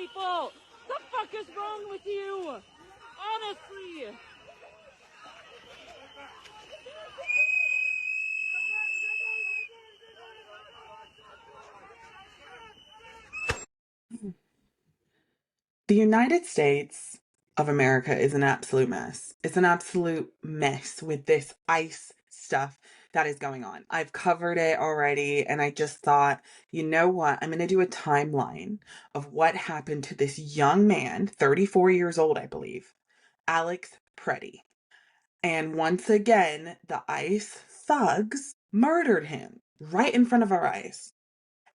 people. The fuck is wrong with you? Honestly. The United States of America is an absolute mess. It's an absolute mess with this ICE stuff that is going on. I've covered it already, and I just thought, you know what? I'm going to do a timeline of what happened to this young man, 34 years old, I believe, Alex Prety. And once again, the ICE thugs murdered him right in front of our eyes.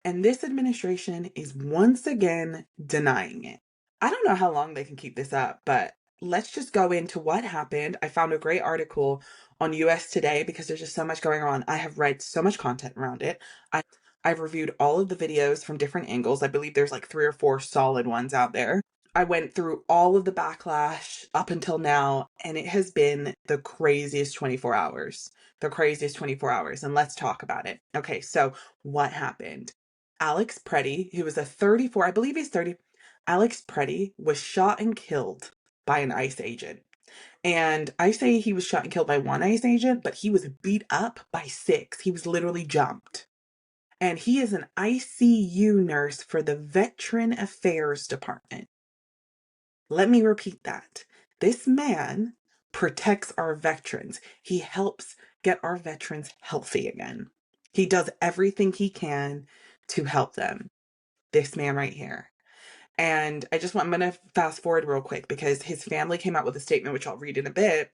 And this administration is once again denying it. I don't know how long they can keep this up, but let's just go into what happened. I found a great article on US Today because there's just so much going on. I have read so much content around it. I've reviewed all of the videos from different angles. I believe there's like 3 or 4 solid ones out there. I went through all of the backlash up until now, and it has been the craziest 24 hours. The craziest 24 hours. And let's talk about it. Okay, so what happened? Alex Prety, who was a 34, I believe he's 30. Alex Prety was shot and killed by an ICE agent. And I say he was shot and killed by one ICE agent, but he was beat up by 6. He was literally jumped. And he is an ICU nurse for the Veteran Affairs Department. Let me repeat that. This man protects our veterans. He helps get our veterans healthy again. He does everything he can to help them. This man right here. And I'm going to fast forward real quick because his family came out with a statement, which I'll read in a bit.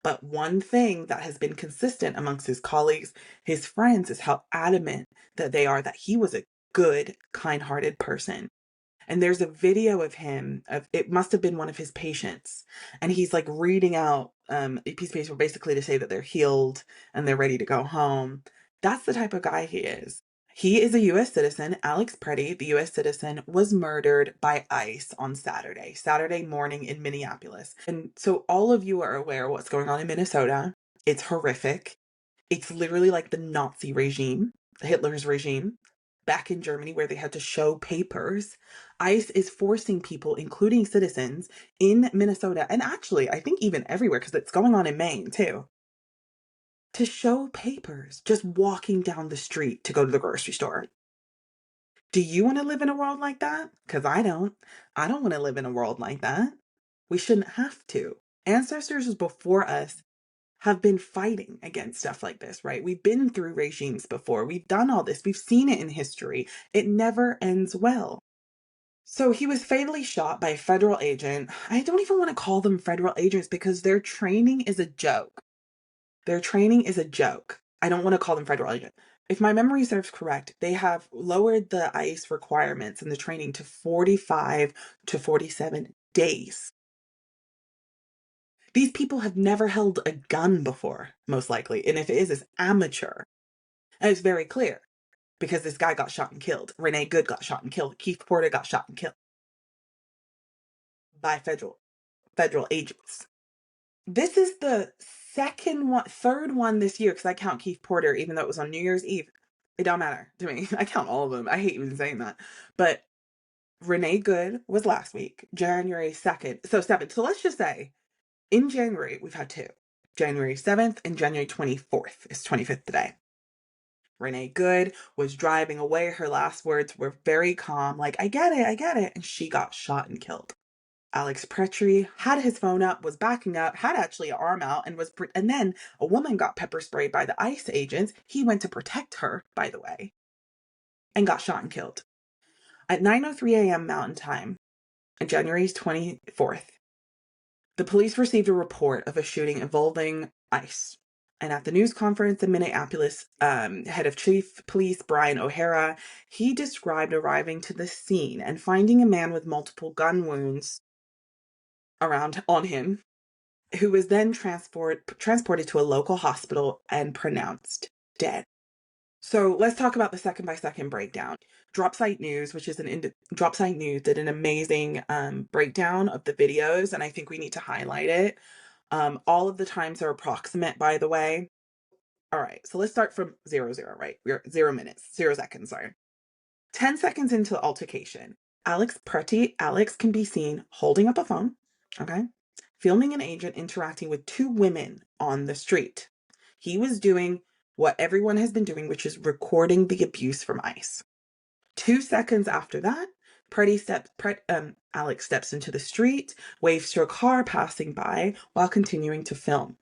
But one thing that has been consistent amongst his colleagues, his friends, is how adamant that they are that he was a good, kind-hearted person. And there's a video of him, it must have been one of his patients, and he's like reading out a piece of paper basically to say that they're healed and they're ready to go home. That's the type of guy he is. He is a U.S. citizen. Alex Prety, the U.S. citizen, was murdered by ICE on Saturday morning in Minneapolis. And so all of you are aware of what's going on in Minnesota. It's horrific. It's literally like the Nazi regime, Hitler's regime, back in Germany where they had to show papers. ICE is forcing people, including citizens, in Minnesota, and actually, I think even everywhere, because it's going on in Maine too, to show papers just walking down the street to go to the grocery store. Do you want to live in a world like that? Because I don't. I don't want to live in a world like that. We shouldn't have to. Ancestors before us have been fighting against stuff like this, right? We've been through regimes before. We've done all this. We've seen it in history. It never ends well. So he was fatally shot by a federal agent. I don't even want to call them federal agents because their training is a joke. Their training is a joke. I don't want to call them federal agents. If my memory serves correct, they have lowered the ICE requirements and the training to 45 to 47 days. These people have never held a gun before, most likely. And if it is, it's amateur. And it's very clear because this guy got shot and killed. Renee Good got shot and killed. Keith Porter got shot and killed by federal agents. This is the third one this year, because I count Keith Porter, even though it was on New Year's Eve. It don't matter to me. I count all of them. I hate even saying that. But Renee Good was last week, January 2nd. So 7th. So let's just say in January, we've had 2. January 7th and January 24th is 25th today. Renee Good was driving away. Her last words were very calm, like, I get it. And she got shot and killed. Alex Prety had his phone up, was backing up, had actually an arm out, and then a woman got pepper sprayed by the ICE agents. He went to protect her, by the way, and got shot and killed. At 9:03 a.m. Mountain Time, on January 24th, the police received a report of a shooting involving ICE. And at the news conference in Minneapolis, head of chief police Brian O'Hara, he described arriving to the scene and finding a man with multiple gun wounds on him, who was then transported to a local hospital and pronounced dead. So let's talk about the second by second breakdown. Dropsite News, which is Dropsite News, did an amazing breakdown of the videos, and I think we need to highlight it. All of the times are approximate, by the way. All right, so let's start from 00, right? We're 0 minutes, 0 seconds, sorry. 10 seconds into the altercation, Alex Prety, Alex can be seen holding up a phone, okay, filming an agent interacting with two women on the street. He was doing what everyone has been doing, which is recording the abuse from ICE. 2 seconds after that, Alex steps into the street, waves to a car passing by while continuing to film.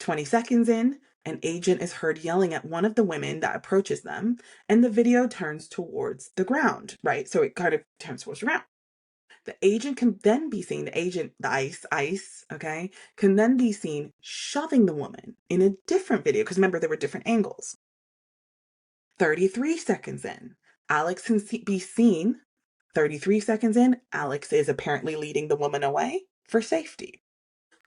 20 seconds in, an agent is heard yelling at one of the women that approaches them, and the video turns towards the ground, right? So it kind of turns towards the ground. The agent can then be seen, the ICE, okay, can then be seen shoving the woman in a different video, because remember, there were different angles. 33 seconds in, Alex can be seen. 33 seconds in, Alex is apparently leading the woman away for safety.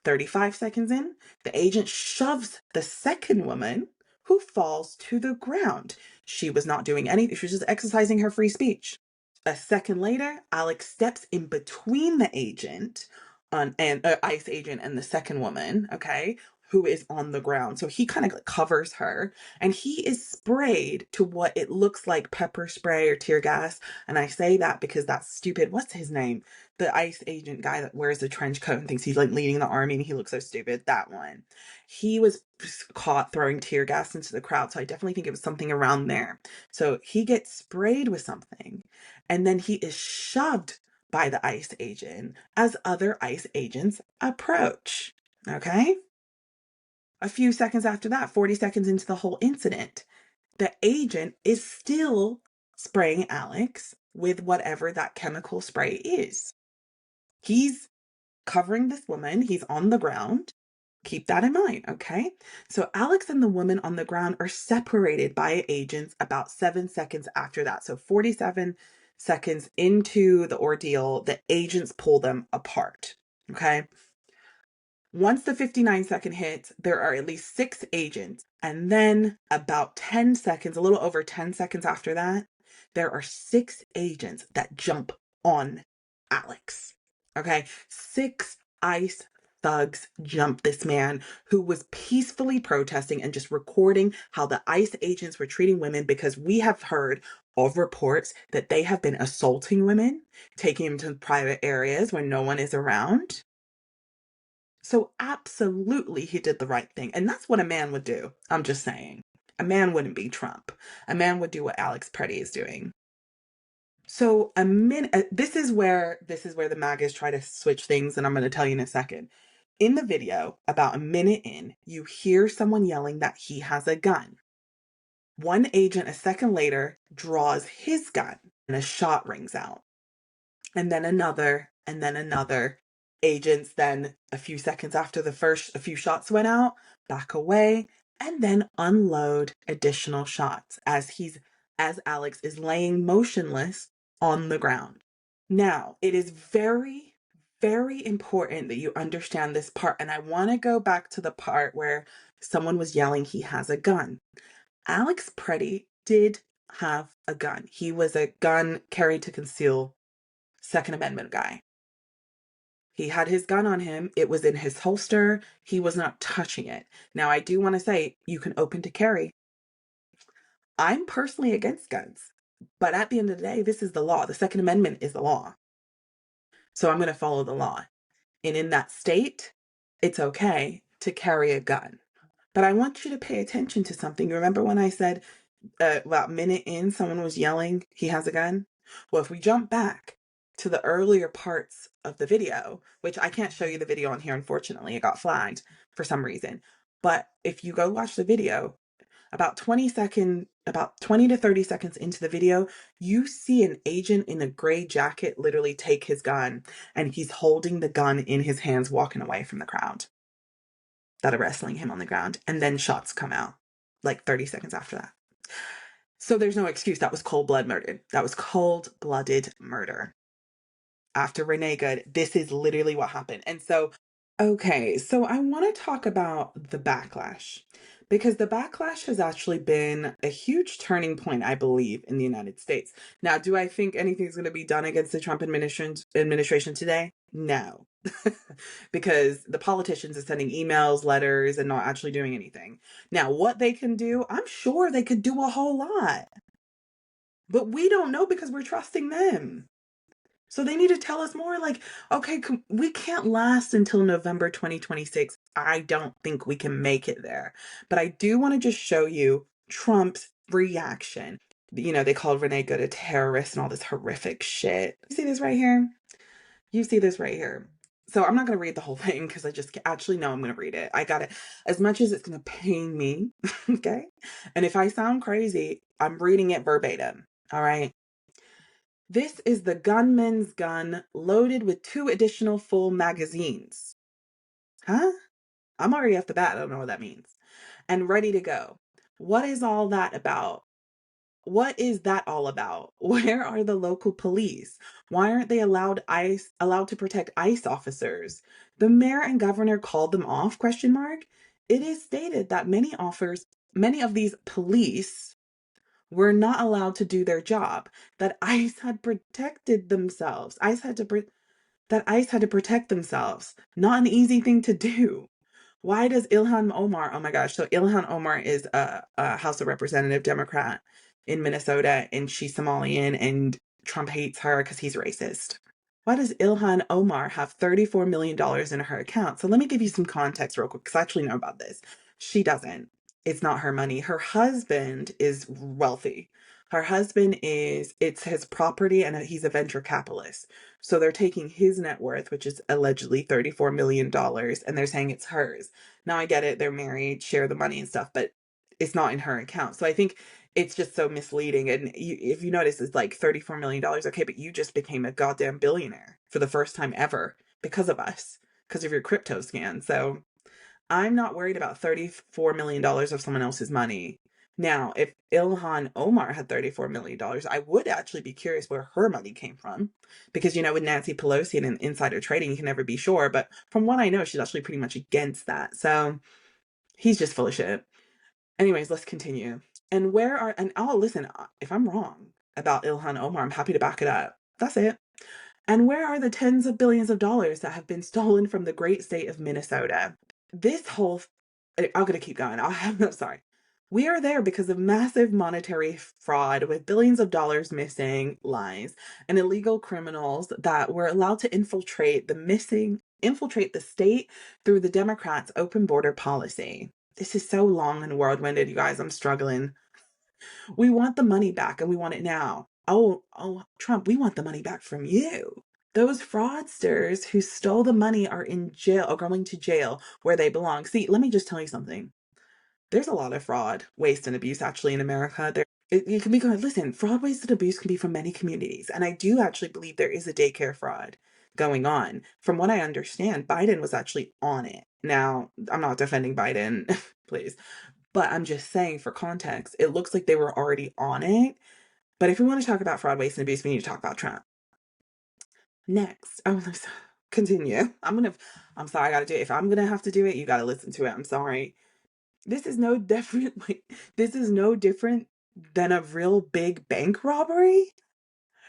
35 seconds in, the agent shoves the second woman, who falls to the ground. She was not doing anything. She was just exercising her free speech. A second later, Alex steps in between the agent and ICE agent and the second woman, okay, who is on the ground. So he kind of covers her, and he is sprayed to what it looks like pepper spray or tear gas. And I say that because that's stupid. What's his name? The ICE agent guy that wears the trench coat and thinks he's like leading the army and he looks so stupid. That one. He was caught throwing tear gas into the crowd. So I definitely think it was something around there. So he gets sprayed with something, and then he is shoved by the ICE agent as other ICE agents approach. Okay? A few seconds after that, 40 seconds into the whole incident, the agent is still spraying Alex with whatever that chemical spray is. He's covering this woman. He's on the ground. Keep that in mind, okay? So Alex and the woman on the ground are separated by agents about 7 seconds after that. So 47 seconds into the ordeal, the agents pull them apart, okay? Once the 59-second hits, there are at least 6 agents. And then about 10 seconds, a little over 10 seconds after that, there are 6 agents that jump on Alex. Okay? 6 ICE thugs jump this man who was peacefully protesting and just recording how the ICE agents were treating women, because we have heard of reports that they have been assaulting women, taking them to private areas when no one is around. So absolutely he did the right thing. And that's what a man would do. I'm just saying. A man wouldn't be Trump. A man would do what Alex Prety is doing. So this is where the MAGAs try to switch things, and I'm going to tell you in a second. In the video, about a minute in, you hear someone yelling that he has a gun. One agent a second later draws his gun and a shot rings out. And then another, and then another. Agents then, a few seconds after a few shots went out, back away, and then unload additional shots as Alex is laying motionless on the ground. Now, it is very, very important that you understand this part, and I want to go back to the part where someone was yelling he has a gun. Alex Prety did have a gun. He was a gun carried to conceal Second Amendment guy. He had his gun on him. It was in his holster. He was not touching it. Now, I do want to say you can open to carry. I'm personally against guns, but at the end of the day, this is the law. The Second Amendment is the law. So I'm going to follow the law. And in that state, it's okay to carry a gun. But I want you to pay attention to something. You remember when I said about a minute in, someone was yelling, he has a gun? Well, if we jump back to the earlier parts of the video, which I can't show you the video on here, unfortunately, it got flagged for some reason. But if you go watch the video, about 20 to 30 seconds into the video, you see an agent in a gray jacket literally take his gun, and he's holding the gun in his hands, walking away from the crowd that are wrestling him on the ground. And then shots come out like 30 seconds after that. So there's no excuse. That was cold-blooded murder. That was cold-blooded murder. After Renee Good, this is literally what happened. And so, okay, so I want to talk about the backlash, because the backlash has actually been a huge turning point, I believe, in the United States. Now, do I think anything's going to be done against the Trump administration today? No, because the politicians are sending emails, letters, and not actually doing anything. Now, what they can do, I'm sure they could do a whole lot. But we don't know because we're trusting them. So they need to tell us more. Like, okay, we can't last until November 2026. I don't think we can make it there. But I do want to just show you Trump's reaction. You know, they called Renee Good a terrorist and all this horrific shit. You see this right here? You see this right here. So I'm not going to read the whole thing because I just actually no, I'm going to read it. I got it. As much as it's going to pain me, okay? And if I sound crazy, I'm reading it verbatim. All right. This is the gunman's gun loaded with 2 additional full magazines. Huh? I'm already off the bat. I don't know what that means. And ready to go. What is all that about? What is that all about? Where are the local police? Why aren't they allowed to protect ICE officers? The mayor and governor called them off? Question mark. It is stated that many of these police were not allowed to do their job. That ICE had protected themselves. That ICE had to protect themselves. Not an easy thing to do. Why does Ilhan Omar, oh my gosh, so Ilhan Omar is a House of Representative Democrat in Minnesota, and she's Somalian, and Trump hates her because he's racist. Why does Ilhan Omar have $34 million in her account? So let me give you some context real quick, because I actually know about this. She doesn't. It's not her money. Her husband is wealthy. It's his property, and he's a venture capitalist. So they're taking his net worth, which is allegedly $34 million, and they're saying it's hers. Now I get it, they're married, share the money and stuff, but it's not in her account. So I think it's just so misleading. And if you notice, it's like $34 million. Okay, but you just became a goddamn billionaire for the first time ever because of us, because of your crypto scan. So I'm not worried about $34 million of someone else's money. Now, if Ilhan Omar had $34 million, I would actually be curious where her money came from. Because, you know, with Nancy Pelosi and insider trading, you can never be sure. But from what I know, she's actually pretty much against that. So he's just full of shit. Anyways, let's continue. And listen, if I'm wrong about Ilhan Omar, I'm happy to back it up. That's it. And where are the tens of billions of dollars that have been stolen from the great state of Minnesota? I'm going to keep going. I'm sorry. We are there because of massive monetary fraud with billions of dollars missing, lies, and illegal criminals that were allowed to infiltrate the state through the Democrats' open border policy. This is so long and world-winded, you guys. I'm struggling. We want the money back and we want it now. Oh, Trump, we want the money back from you. Those fraudsters who stole the money are in jail or going to jail where they belong. See, let me just tell you something. There's a lot of fraud, waste, and abuse actually in America. It can be going, listen, fraud, waste, and abuse can be from many communities. And I do actually believe there is a daycare fraud going on. From what I understand, Biden was actually on it. Now, I'm not defending Biden, please. But I'm just saying for context, it looks like they were already on it. But if we want to talk about fraud, waste, and abuse, we need to talk about Trump. Next, let's continue. I'm sorry, I gotta do it. If I'm gonna have to do it, you gotta listen to it. I'm sorry. This is no different. This is no different than a real big bank robbery.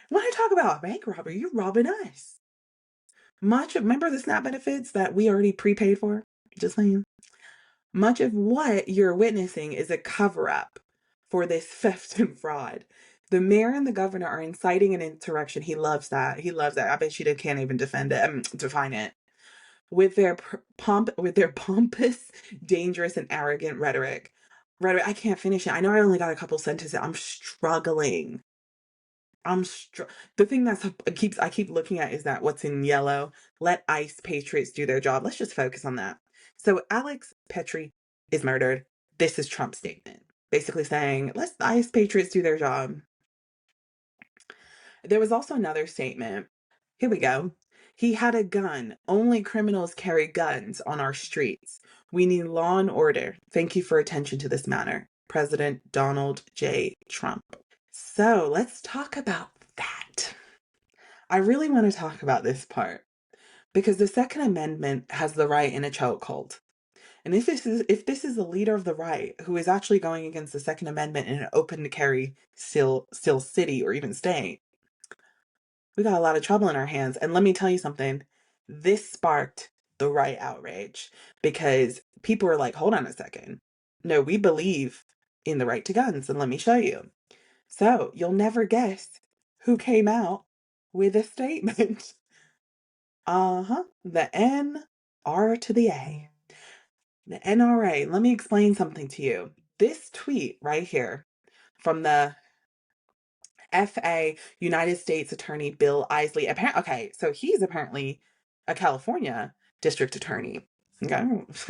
When I talk about a bank robbery, you're robbing us. Remember the SNAP benefits that we already prepaid for? Just saying. Much of what you're witnessing is a cover-up for this theft and fraud. The mayor and the governor are inciting an insurrection. He loves that. He loves that. I bet you can't even define it. With their pompous, dangerous, and arrogant rhetoric. I can't finish it. I know I only got a couple sentences. I'm struggling. The thing I keep looking at is that what's in yellow. Let ICE patriots do their job. Let's just focus on that. So Alex Prety is murdered. This is Trump's statement, basically saying, let the ICE patriots do their job. There was also another statement. Here we go. He had a gun. Only criminals carry guns on our streets. We need law and order. Thank you for attention to this matter. President Donald J. Trump. So let's talk about that. I really want to talk about this part because the Second Amendment has the right in a chokehold. And if this is the leader of the right who is actually going against the Second Amendment in an open to carry still city or even state, we got a lot of trouble in our hands. And let me tell you something, this sparked the right outrage because people were like, hold on a second. No, we believe in the right to guns, and let me show you. So you'll never guess who came out with a statement. The N-R to the A. The NRA. Let me explain something to you. This tweet right here from the FA United States Attorney Bill Isley. Okay, so he's apparently a California district attorney. Okay,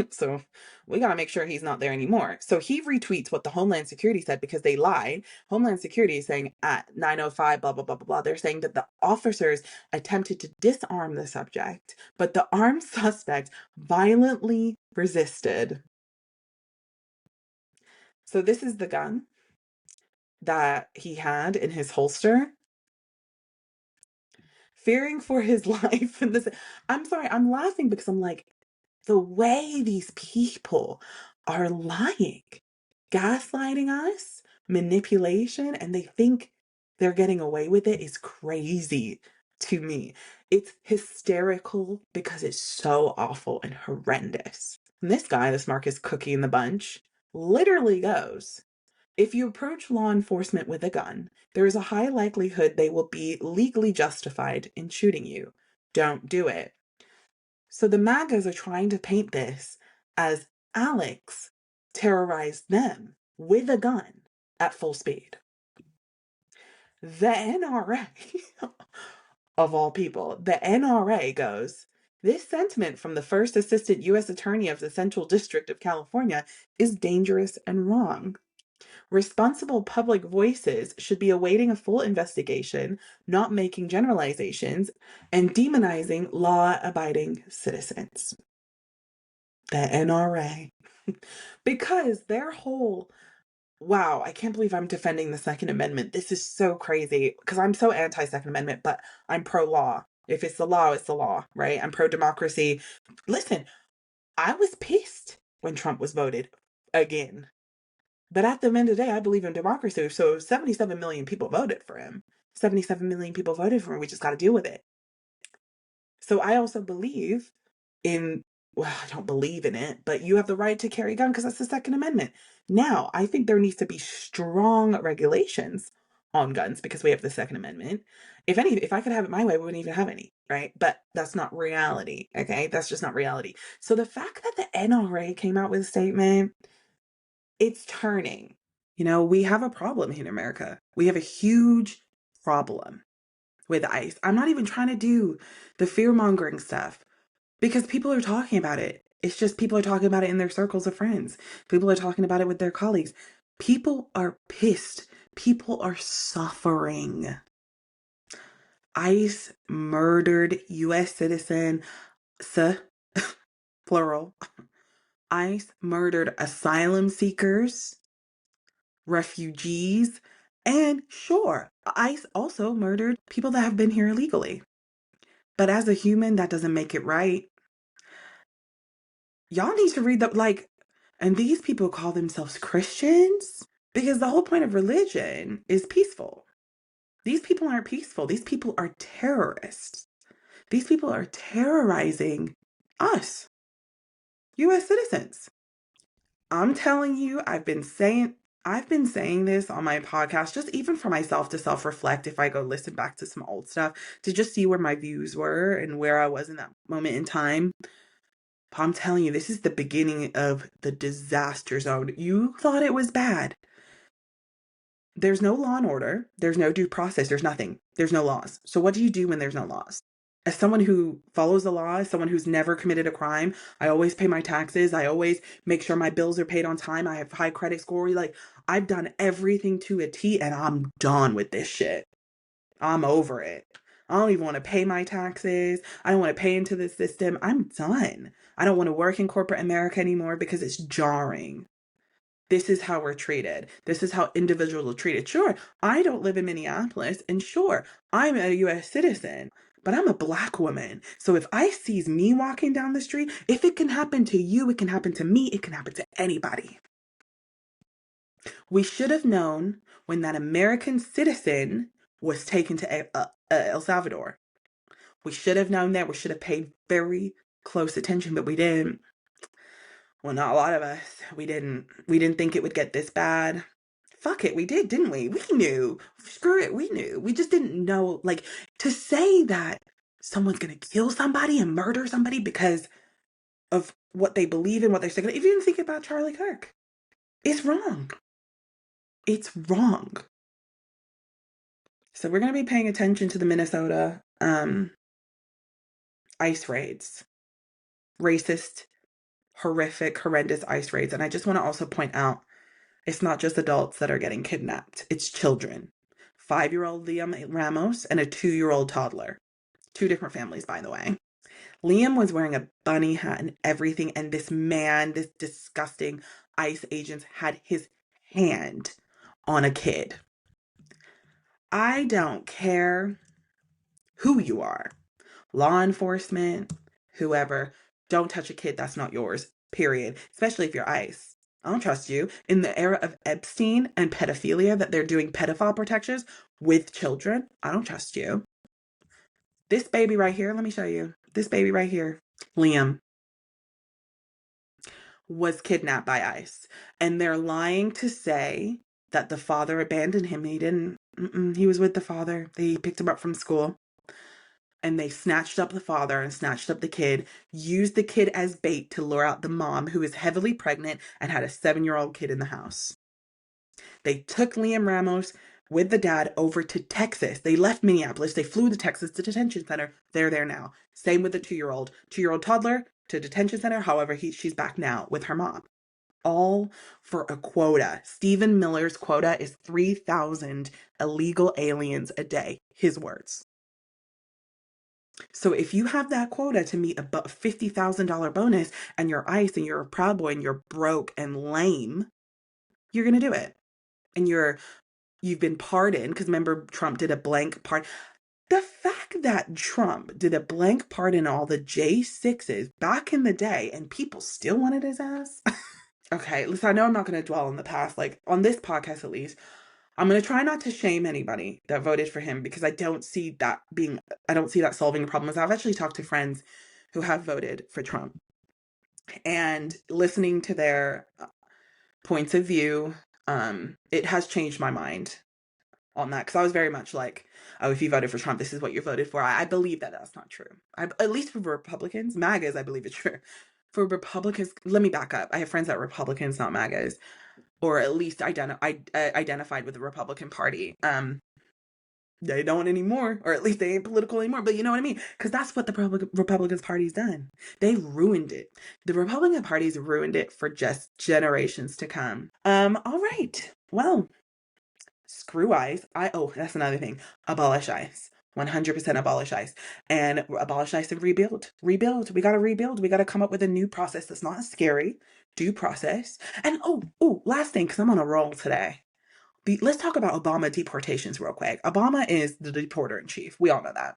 so we got to make sure he's not there anymore. So he retweets what the Homeland Security said because they lied. Homeland Security is saying at 9:05, blah, blah, blah, blah, blah. They're saying that the officers attempted to disarm the subject, but the armed suspect violently resisted. So this is the gun that he had in his holster. Fearing for his life. And this, I'm sorry, I'm laughing because I'm like, the way these people are lying, gaslighting us, manipulation, and they think they're getting away with it is crazy to me. It's hysterical because it's so awful and horrendous. And this guy, the smartest cookie in the bunch, literally goes, if you approach law enforcement with a gun, there is a high likelihood they will be legally justified in shooting you. Don't do it. So the MAGAs are trying to paint this as Alex terrorized them with a gun at full speed. The NRA, of all people, the NRA goes, this sentiment from the first assistant U.S. attorney of the Central District of California is dangerous and wrong. Responsible public voices should be awaiting a full investigation, not making generalizations, and demonizing law-abiding citizens. The NRA. Because their whole, wow, I can't believe I'm defending the Second Amendment. This is so crazy because I'm so anti-Second Amendment, but I'm pro-law. If it's the law, it's the law, right? I'm pro-democracy. Listen, I was pissed when Trump was voted again. But at the end of the day, I believe in democracy. So 77 million people voted for him. 77 million people voted for him. We just got to deal with it. So I also believe in, well, I don't believe in it, but you have the right to carry a gun because that's the Second Amendment. Now, I think there needs to be strong regulations on guns because we have the Second Amendment. If I could have it my way, we wouldn't even have any, right? But that's not reality, okay? That's just not reality. So the fact that the NRA came out with a statement, it's turning. You know, we have a problem here in America. We have a huge problem with ICE. I'm not even trying to do the fear-mongering stuff because people are talking about it. It's just people are talking about it in their circles of friends. People are talking about it with their colleagues. People are pissed. People are suffering. ICE murdered U.S. citizen, plural. ICE murdered asylum seekers, refugees, and sure, ICE also murdered people that have been here illegally. But as a human, that doesn't make it right. Y'all need to read and these people call themselves Christians because the whole point of religion is peaceful. These people aren't peaceful. These people are terrorists. These people are terrorizing us, U.S. citizens. I'm telling you, I've been saying this on my podcast, just even for myself to self-reflect if I go listen back to some old stuff, to just see where my views were and where I was in that moment in time. I'm telling you, this is the beginning of the disaster zone. You thought it was bad. There's no law and order. There's no due process. There's nothing. There's no laws. So what do you do when there's no laws? As someone who follows the law, as someone who's never committed a crime, I always pay my taxes. I always make sure my bills are paid on time. I have high credit score. I've done everything to a T and I'm done with this shit. I'm over it. I don't even want to pay my taxes. I don't want to pay into the system. I'm done. I don't want to work in corporate America anymore because it's jarring. This is how we're treated. This is how individuals are treated. Sure, I don't live in Minneapolis, and sure, I'm a U.S. citizen, but I'm a Black woman. So if ICE sees me walking down the street, if it can happen to you, it can happen to me, it can happen to anybody. We should have known when that American citizen was taken to El Salvador. We should have known that. We should have paid very close attention, but we didn't. Well, not a lot of us. We didn't think it would get this bad. fuck it, we did, didn't we? We knew. Screw it, we knew. We just didn't know. Like, to say that someone's gonna kill somebody and murder somebody because of what they believe in, what they're saying. If you even think about Charlie Kirk, it's wrong. It's wrong. So we're gonna be paying attention to the Minnesota ICE raids. Racist, horrific, horrendous ICE raids. And I just want to also point out, it's not just adults that are getting kidnapped. It's children. 5-year-old Liam Ramos and a 2-year-old toddler. 2 different families, by the way. Liam was wearing a bunny hat and everything, and this man, this disgusting ICE agent, had his hand on a kid. I don't care who you are. Law enforcement, whoever, don't touch a kid that's not yours, period. Especially if you're ICE. I don't trust you. In the era of Epstein and pedophilia, that they're doing pedophile protections with children, I don't trust you. This baby right here, let me show you. This baby right here, Liam, was kidnapped by ICE. And they're lying to say that the father abandoned him. He didn't. He was with the father. They picked him up from school. And they snatched up the father and snatched up the kid, used the kid as bait to lure out the mom, who is heavily pregnant and had a 7-year-old kid in the house. They took Liam Ramos with the dad over to Texas. They left Minneapolis. They flew to Texas to detention center. They're there now. Same with the 2-year-old. 2-year-old toddler to detention center. However, she's back now with her mom. All for a quota. Stephen Miller's quota is 3,000 illegal aliens a day. His words. So if you have that quota to meet a $50,000 bonus and you're ICE and you're a Proud Boy and you're broke and lame, you're going to do it. And you've been pardoned, because remember, Trump did a blank pardon. The fact that Trump did a blank pardon all the J6s back in the day and people still wanted his ass. Okay, listen, I know I'm not going to dwell on the past, like on this podcast at least. I'm going to try not to shame anybody that voted for him, because I don't see that solving the problem. I've actually talked to friends who have voted for Trump, and listening to their points of view, it has changed my mind on that, because I was very much like, oh, if you voted for Trump, this is what you voted for. I believe that that's not true. At least for Republicans, MAGAs, I believe it's true. For Republicans, let me back up. I have friends that are Republicans, not MAGAs, or at least identified with the Republican Party. They don't anymore, or at least they ain't political anymore, but you know what I mean? Because that's what the Republican Party's done. They ruined it. The Republican Party's ruined it for just generations to come. All right. Well, screw ICE. That's another thing. Abolish ICE. 100% abolish ICE. And abolish ICE and rebuild. Rebuild. We got to rebuild. We got to come up with a new process that's not scary. Due process. And last thing, because I'm on a roll today. Let's talk about Obama deportations real quick. Obama is the deporter in chief. We all know that.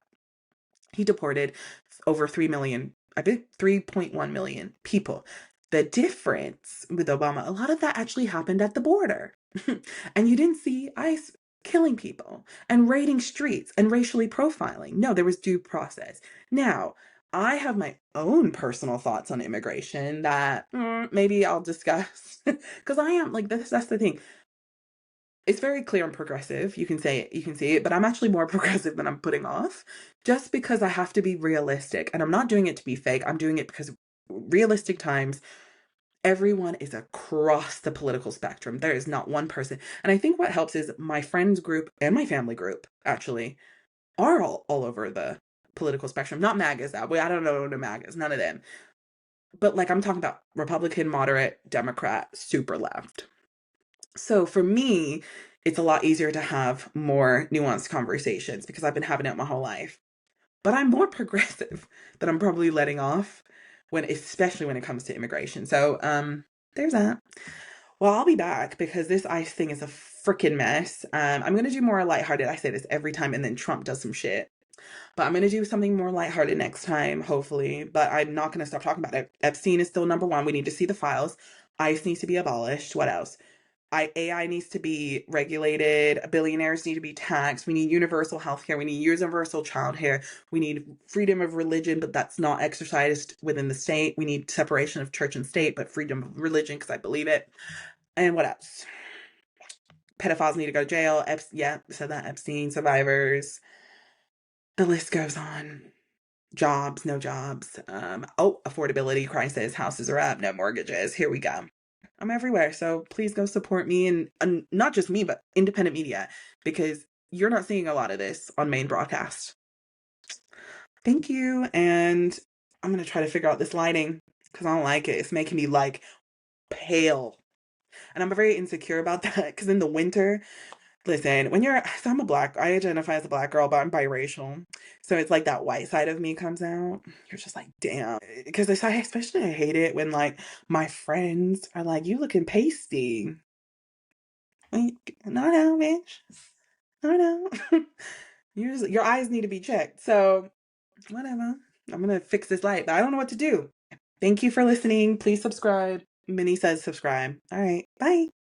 He deported over 3 million, I think 3.1 million people. The difference with Obama, a lot of that actually happened at the border. And you didn't see ICE killing people and raiding streets and racially profiling. No, there was due process. Now, I have my own personal thoughts on immigration that maybe I'll discuss, because I am like this. That's the thing. It's very clear and progressive. You can see it, but I'm actually more progressive than I'm putting off, just because I have to be realistic. And I'm not doing it to be fake. I'm doing it because realistic times, everyone is across the political spectrum. There is not one person. And I think what helps is my friends group and my family group actually are all over the political spectrum. Not MAGAs, I don't know the MAGAs, none of them. But like, I'm talking about Republican, moderate, Democrat, super left. So for me, it's a lot easier to have more nuanced conversations because I've been having it my whole life. But I'm more progressive than I'm probably letting off, especially when it comes to immigration. So there's that. Well, I'll be back because this ICE thing is a freaking mess. I'm gonna do more lighthearted. I say this every time, and then Trump does some shit. But I'm gonna do something more lighthearted next time, hopefully. But I'm not gonna stop talking about it. Epstein is still number one. We need to see the files. ICE needs to be abolished. What else? AI needs to be regulated. Billionaires need to be taxed. We need universal healthcare. We need universal childcare. We need freedom of religion, but that's not exercised within the state. We need separation of church and state, but freedom of religion because I believe it. And what else? Pedophiles need to go to jail. Said that. Epstein survivors. The list goes on. Jobs, no jobs. Affordability crisis. Houses are up, no mortgages. Here we go. I'm everywhere. So please go support me, and not just me, but independent media, because you're not seeing a lot of this on main broadcast. Thank you. And I'm going to try to figure out this lighting because I don't like it. It's making me like pale. And I'm very insecure about that because in the winter, listen, so I identify as a black girl, but I'm biracial. So it's like that white side of me comes out. You're just like, damn. Because especially I hate it when like my friends are like, you looking pasty. Like, no, bitch. No. Your eyes need to be checked. So whatever. I'm going to fix this light, but I don't know what to do. Thank you for listening. Please subscribe. Minnie says subscribe. All right. Bye.